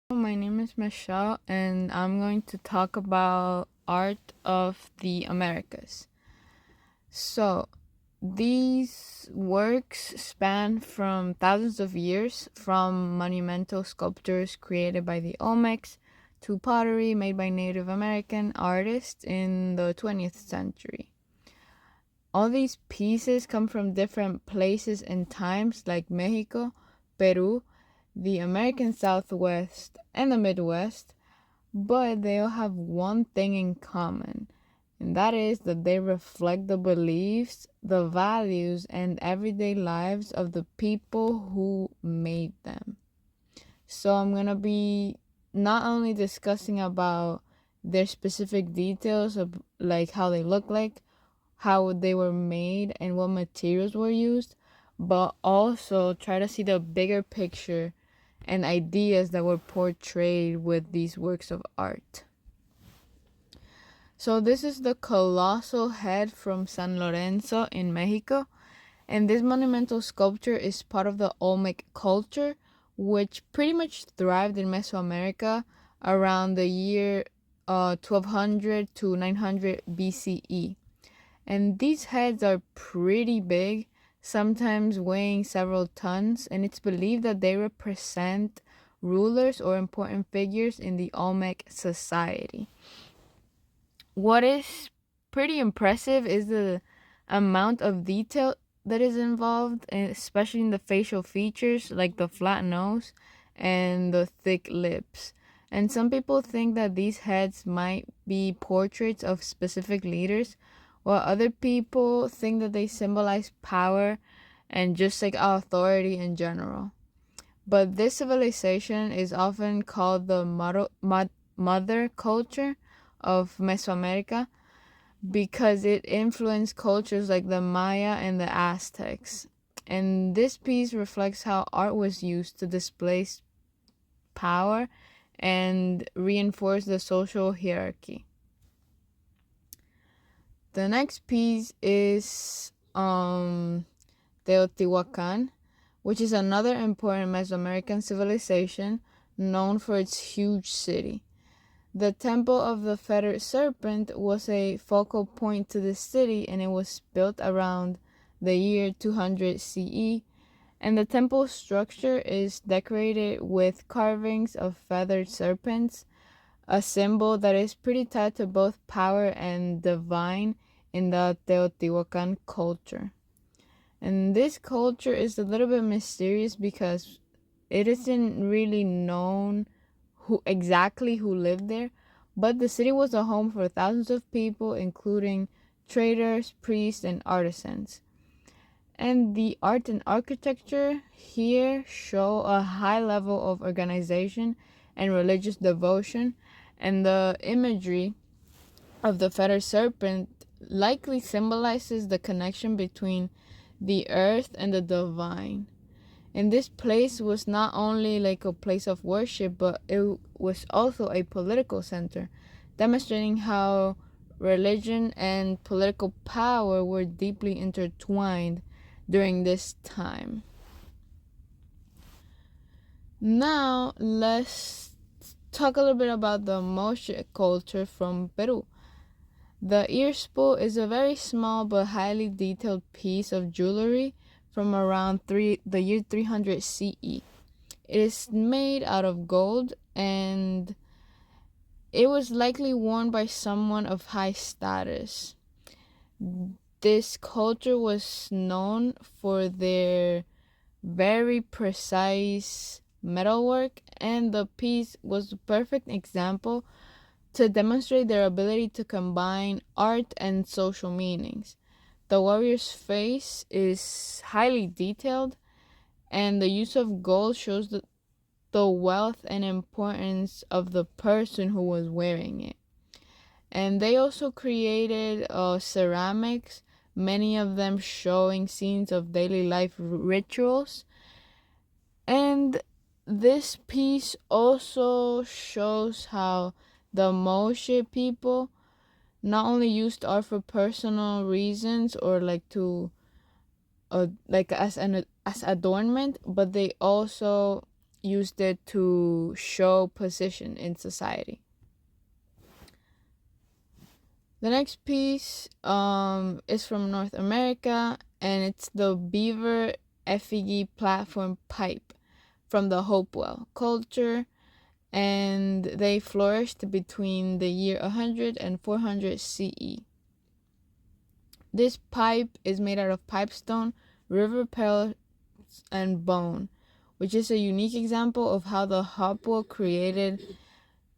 My name is Michelle, and I'm going to talk about art of the Americas. So, these works span from thousands of years, from monumental sculptures created by the Olmecs to pottery made by Native American artists in the 20th century. All these pieces come from different places and times, like Mexico, Peru, the American Southwest, and the Midwest, but they all have one thing in common, and that is that they reflect the beliefs, the values, and everyday lives of the people who made them. So I'm going to be not only discussing about their specific details of like how they look like, how they were made, and what materials were used, but also try to see the bigger picture and ideas that were portrayed with these works of art. So this is the colossal head from San Lorenzo in Mexico, and this monumental sculpture is part of the Olmec culture, which pretty much thrived in Mesoamerica around the year 1200 to 900 BCE. And these heads are pretty big, sometimes weighing several tons, and it's believed that they represent rulers or important figures in the Olmec society. What is pretty impressive is the amount of detail that is involved, especially in the facial features like the flat nose and the thick lips. And some people think that these heads might be portraits of specific leaders, while other people think that they symbolize power and just like authority in general. But this civilization is often called the mother culture of Mesoamerica because it influenced cultures like the Maya and the Aztecs. And this piece reflects how art was used to displace power and reinforce the social hierarchy. The next piece is Teotihuacan, which is another important Mesoamerican civilization known for its huge city. The Temple of the Feathered Serpent was a focal point to the city, and it was built around the year 200 CE. And the temple structure is decorated with carvings of feathered serpents, a symbol that is pretty tied to both power and divine in the Teotihuacan culture. And this culture is a little bit mysterious because it isn't really known who lived there, but the city was a home for thousands of people, including traders, priests, and artisans. And the art and architecture here show a high level of organization and religious devotion, and the imagery of the feathered serpent likely symbolizes the connection between the earth and the divine. And this place was not only like a place of worship, but it was also a political center, demonstrating how religion and political power were deeply intertwined during this time. Now, let's talk a little bit about the moche culture from Peru. The ear spool is a very small but highly detailed piece of jewelry from around the year 300 CE. It is made out of gold, and it was likely worn by someone of high status. This culture was known for their very precise metalwork, and the piece was a perfect example to demonstrate their ability to combine art and social meanings. The warrior's face is highly detailed, and the use of gold shows the wealth and importance of the person who was wearing it. And they also created ceramics, many of them showing scenes of daily life rituals. And this piece also shows how the Moshe people not only used art for personal reasons or like like as adornment, but they also used it to show position in society. The next piece is from North America, and it's the beaver effigy platform pipe from the Hopewell culture, and they flourished between the year 100 and 400 CE. This pipe is made out of pipestone, river pellets, and bone, which is a unique example of how the Hopewell created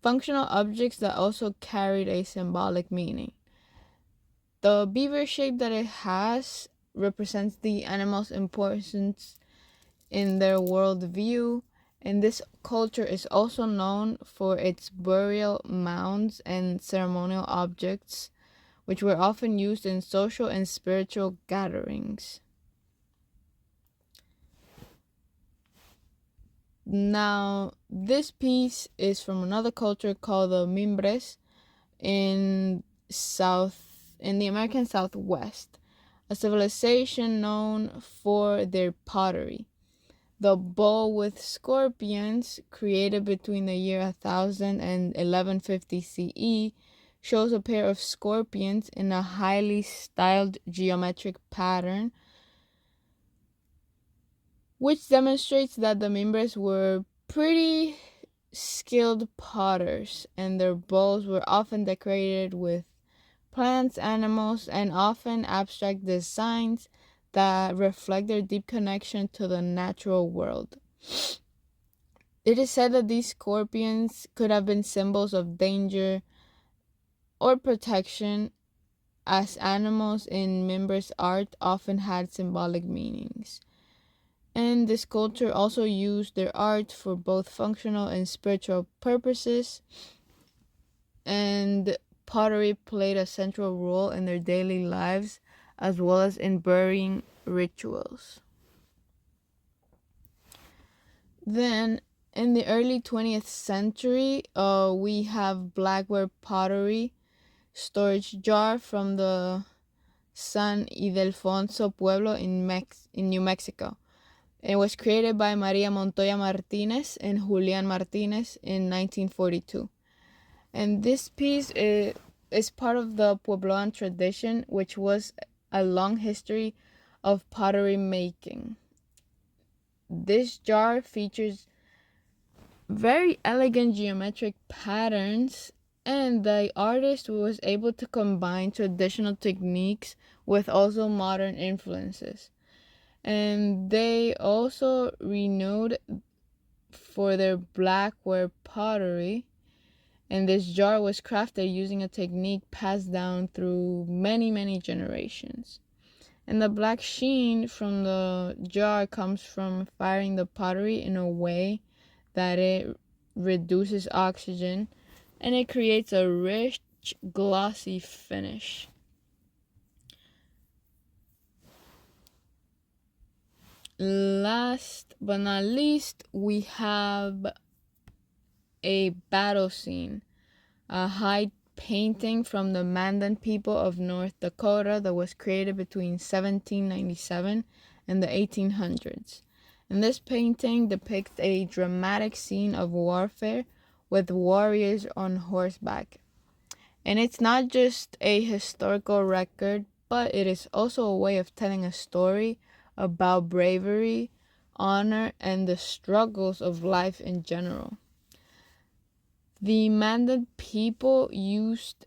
functional objects that also carried a symbolic meaning. The beaver shape that it has represents the animal's importance in their worldview, and this culture is also known for its burial mounds and ceremonial objects, which were often used in social and spiritual gatherings. Now, this piece is from another culture called the Mimbres in the American Southwest, a civilization known for their pottery. The bowl with scorpions, created between the year 1000 and 1150 CE, shows a pair of scorpions in a highly styled geometric pattern, which demonstrates that the Mimbres were pretty skilled potters, and their bowls were often decorated with plants, animals, and often abstract designs that reflect their deep connection to the natural world. It is said that these scorpions could have been symbols of danger or protection, as animals in Mimbres art often had symbolic meanings. And this culture also used their art for both functional and spiritual purposes, and pottery played a central role in their daily lives as well as in burying rituals. Then, in the early 20th century, we have blackware pottery storage jar from the San Ildefonso Pueblo in New Mexico. It was created by Maria Montoya Martinez and Julian Martinez in 1942. And this piece is part of the Puebloan tradition, which was a long history of pottery making. This jar features very elegant geometric patterns, and the artist was able to combine traditional techniques with also modern influences. And they also renowned for their blackware pottery, and this jar was crafted using a technique passed down through many generations. And the black sheen from the jar comes from firing the pottery in a way that it reduces oxygen, and it creates a rich, glossy finish. Last but not least, we have a battle scene, a hide painting from the Mandan people of North Dakota that was created between 1797 and the 1800s. And this painting depicts a dramatic scene of warfare with warriors on horseback. And it's not just a historical record, but it is also a way of telling a story about bravery, honor, and the struggles of life in general. The Mandan people used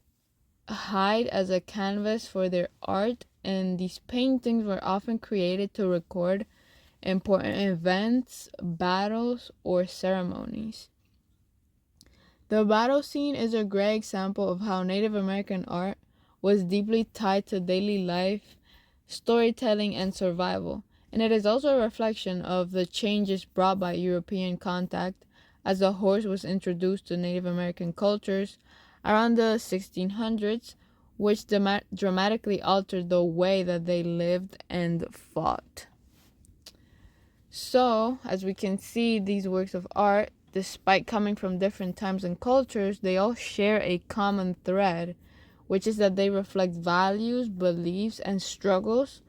hide as a canvas for their art, and these paintings were often created to record important events, battles, or ceremonies. The battle scene is a great example of how Native American art was deeply tied to daily life, storytelling, and survival, and it is also a reflection of the changes brought by European contact as the horse was introduced to Native American cultures around the 1600s, which dramatically altered the way that they lived and fought. So, as we can see, these works of art, despite coming from different times and cultures, they all share a common thread, which is that they reflect values, beliefs, and struggles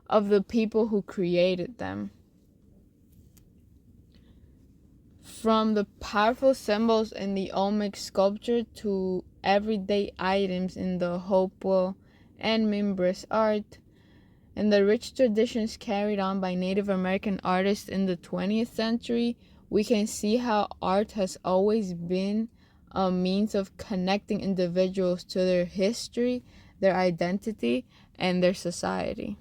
of the people who created them. From the powerful symbols in the Olmec sculpture to everyday items in the Hopewell and Mimbres art, and the rich traditions carried on by Native American artists in the 20th century, we can see how art has always been a means of connecting individuals to their history, their identity, and their society.